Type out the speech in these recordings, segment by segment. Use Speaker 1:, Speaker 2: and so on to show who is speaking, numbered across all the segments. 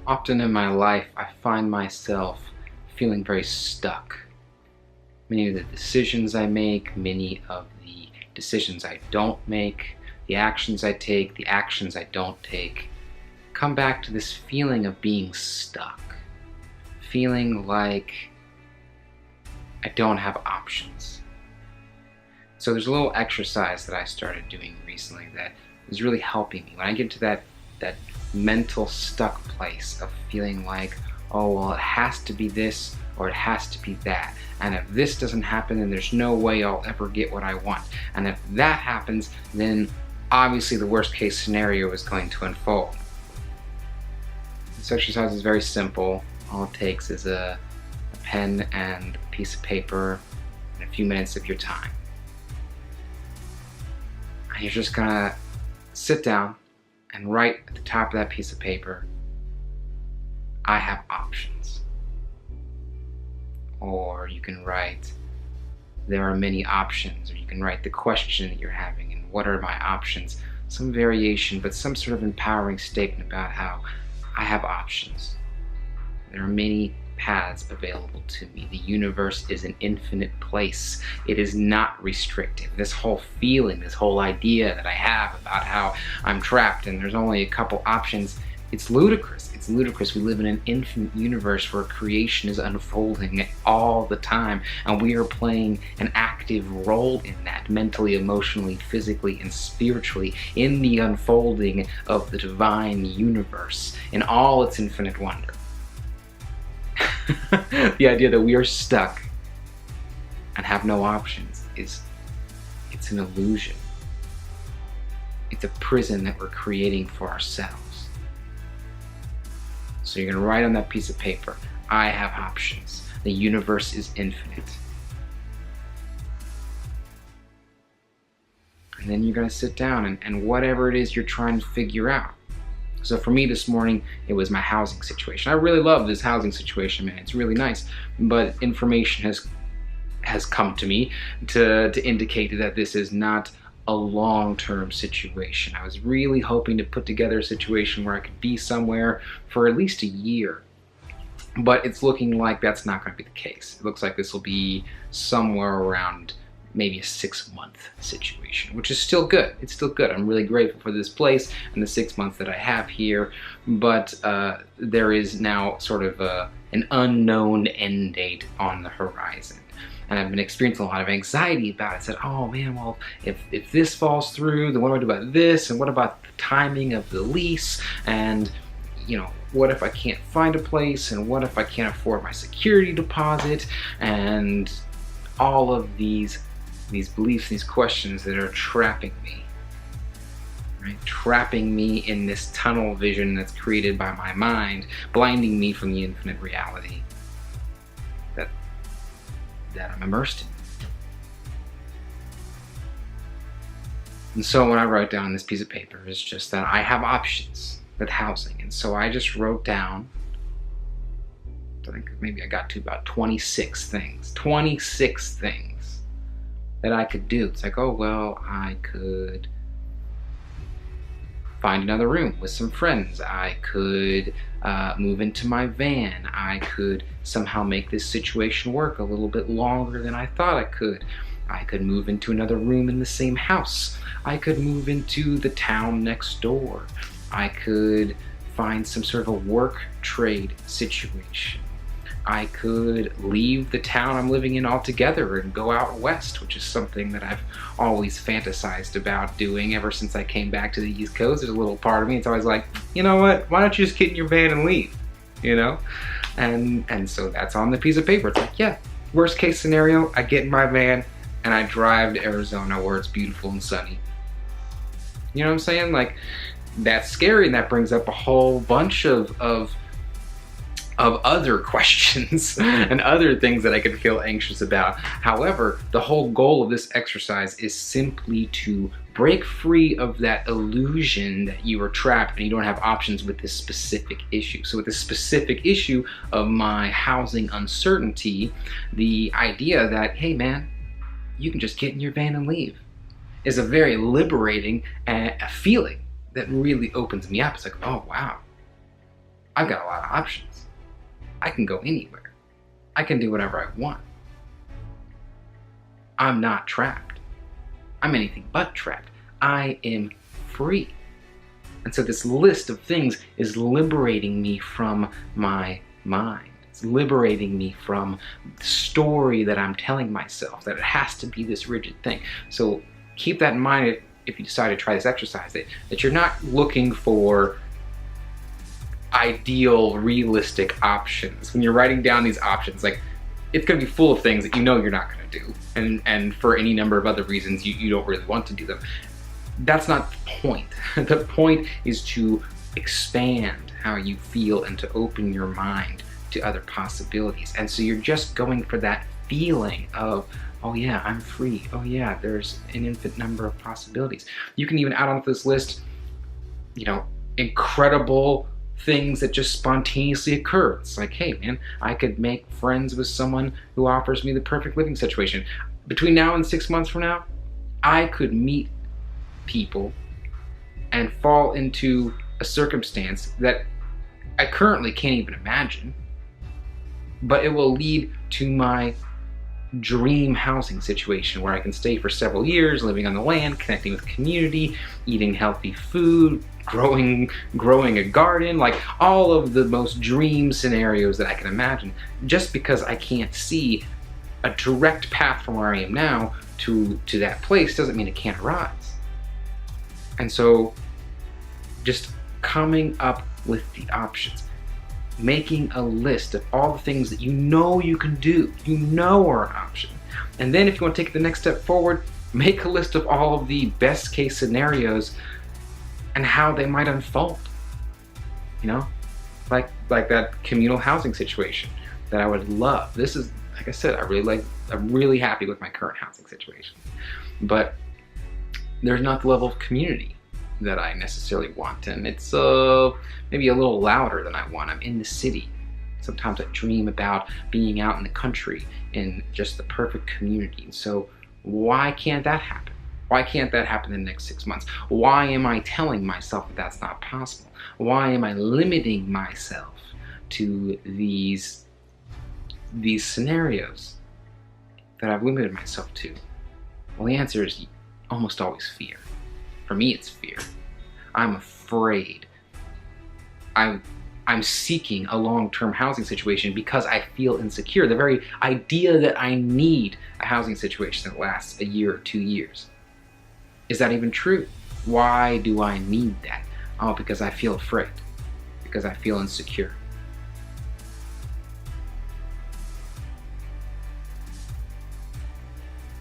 Speaker 1: Often in my life, I find myself feeling very stuck. Many of the decisions I make, many of the decisions I don't make, the actions I take, the actions I don't take, come back to this feeling of being stuck. Feeling like I don't have options. So there's a little exercise that I started doing recently that is really helping me. When I get to that mental stuck place of feeling like, oh, well, it has to be this or it has to be that. And if this doesn't happen, then there's no way I'll ever get what I want. And if that happens, then obviously the worst case scenario is going to unfold. This exercise is very simple. All it takes is a pen and a piece of paper and a few minutes of your time. And you're just gonna sit down and write at the top of that piece of paper, I have options. Or you can write, there are many options. Or you can write the question that you're having and what are my options. Some variation, but some sort of empowering statement about how I have options. There are many paths available to me. The universe is an infinite place. It is not restrictive. This whole feeling, this whole idea that I have about how I'm trapped and there's only a couple options, it's ludicrous. It's ludicrous. We live in an infinite universe where creation is unfolding all the time, and we are playing an active role in that, mentally, emotionally, physically, and spiritually, in the unfolding of the divine universe in all its infinite wonder. The idea that we are stuck and have no options it's an illusion. It's a prison that we're creating for ourselves. So you're going to write on that piece of paper, I have options. The universe is infinite. And then you're going to sit down and whatever it is you're trying to figure out. So for me this morning, it was my housing situation. I really love this housing situation, man. It's really nice. But information has come to me to indicate that this is not a long-term situation. I was really hoping to put together a situation where I could be somewhere for at least a year. But it's looking like that's not going to be the case. It looks like this will be somewhere around maybe a 6-month situation, which is still good. It's still good. I'm really grateful for this place and the 6 months that I have here, but there is now sort of an unknown end date on the horizon. And I've been experiencing a lot of anxiety about it. I said, oh man, well, if this falls through, then what do I do about this? And what about the timing of the lease? And, you know, what if I can't find a place? And what if I can't afford my security deposit? And all of these beliefs, these questions that are trapping me, right? Trapping me in this tunnel vision that's created by my mind, blinding me from the infinite reality that I'm immersed in. And so when I wrote down on this piece of paper, it's just that I have options with housing. And so I just wrote down, I think maybe I got to about 26 things that I could do. It's like, oh, well, I could find another room with some friends. I could move into my van. I could somehow make this situation work a little bit longer than I thought I could. I could move into another room in the same house. I could move into the town next door. I could find some sort of a work trade situation. I could leave the town I'm living in altogether and go out west, which is something that I've always fantasized about doing ever since I came back to the East Coast. There's a little part of me, it's always like, you know what, why don't you just get in your van and leave, you know? And so that's on the piece of paper. It's like, yeah, worst case scenario, I get in my van and I drive to Arizona where it's beautiful and sunny. You know what I'm saying? Like, that's scary, and that brings up a whole bunch of other questions and other things that I could feel anxious about. However, the whole goal of this exercise is simply to break free of that illusion that you are trapped and you don't have options with this specific issue. So with this specific issue of my housing uncertainty, the idea that, hey man, you can just get in your van and leave is a very liberating feeling that really opens me up. It's like, oh wow, I've got a lot of options. I can go anywhere. I can do whatever I want. I'm not trapped. I'm anything but trapped. I am free. And so this list of things is liberating me from my mind. It's liberating me from the story that I'm telling myself, that it has to be this rigid thing. So keep that in mind if you decide to try this exercise, that you're not looking for ideal, realistic options. When you're writing down these options, like, it's going to be full of things that you know you're not going to do. And for any number of other reasons, you don't really want to do them. That's not the point. The point is to expand how you feel and to open your mind to other possibilities. And so you're just going for that feeling of, oh yeah, I'm free. Oh yeah, there's an infinite number of possibilities. You can even add onto this list, incredible things that just spontaneously occur. It's like, hey man, I could make friends with someone who offers me the perfect living situation. Between now and 6 months from now, I could meet people and fall into a circumstance that I currently can't even imagine, but it will lead to my dream housing situation where I can stay for several years, living on the land, connecting with community, eating healthy food, growing a garden, like all of the most dream scenarios that I can imagine. Just because I can't see a direct path from where I am now to that place doesn't mean it can't arise. And so just coming up with the options, making a list of all the things that you know you can do, you know are an option. And then if you want to take the next step forward, make a list of all of the best case scenarios and how they might unfold. Like that communal housing situation that I would love. This is, like I said, I'm really happy with my current housing situation. But there's not the level of community that I necessarily want, and it's maybe a little louder than I want. I'm in the city. Sometimes I dream about being out in the country in just the perfect community. And so why can't that happen? Why can't that happen in the next 6 months? Why am I telling myself that that's not possible? Why am I limiting myself to these scenarios that I've limited myself to? Well, the answer is almost always fear. For me, it's fear. I'm afraid. I'm seeking a long-term housing situation because I feel insecure. The very idea that I need a housing situation that lasts a year or 2 years. Is that even true? Why do I need that? Oh, because I feel afraid. Because I feel insecure.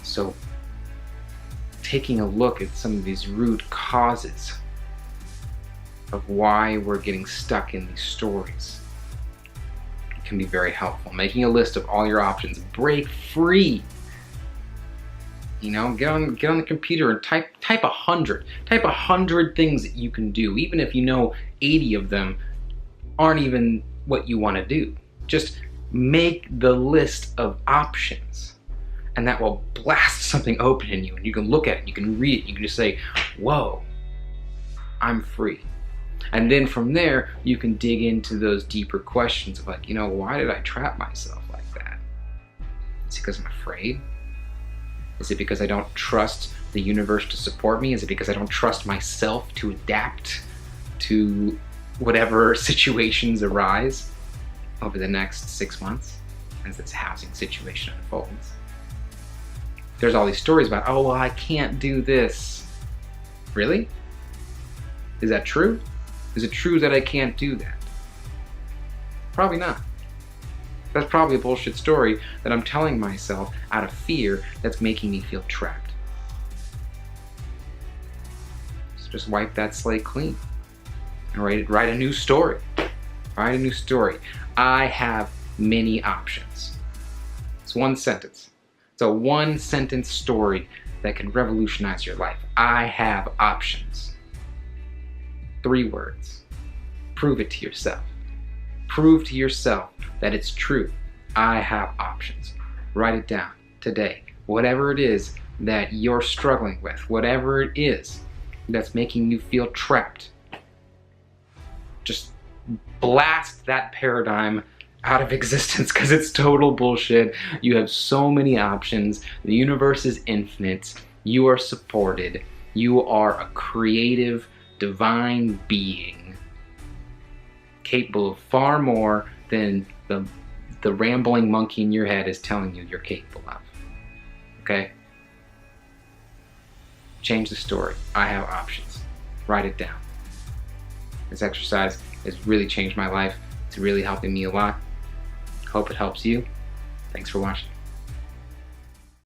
Speaker 1: So, taking a look at some of these root causes of why we're getting stuck in these stories can be very helpful. Making a list of all your options. Break free. Get on the computer and type 100. Type 100 things that you can do, even if 80 of them aren't even what you want to do. Just make the list of options. And that will blast something open in you, and you can look at it, you can read it, you can just say, whoa, I'm free. And then from there, you can dig into those deeper questions of like, why did I trap myself like that? Is it because I'm afraid? Is it because I don't trust the universe to support me? Is it because I don't trust myself to adapt to whatever situations arise over the next 6 months as this housing situation unfolds? There's all these stories about, oh, well, I can't do this. Really? Is that true? Is it true that I can't do that? Probably not. That's probably a bullshit story that I'm telling myself out of fear that's making me feel trapped. So just wipe that slate clean and write a new story. Write a new story. I have many options. It's one sentence. It's a one-sentence story that can revolutionize your life. I have options. 3 words. Prove it to yourself. Prove to yourself that it's true. I have options. Write it down today. Whatever it is that you're struggling with, whatever it is that's making you feel trapped, just blast that paradigm out of existence because it's total bullshit. You have so many options. The universe is infinite. You are supported. You are a creative, divine being capable of far more than the rambling monkey in your head is telling you you're capable of. Okay? Change the story. I have options. Write it down. This exercise has really changed my life. It's really helping me a lot. Hope it helps you. Thanks for watching.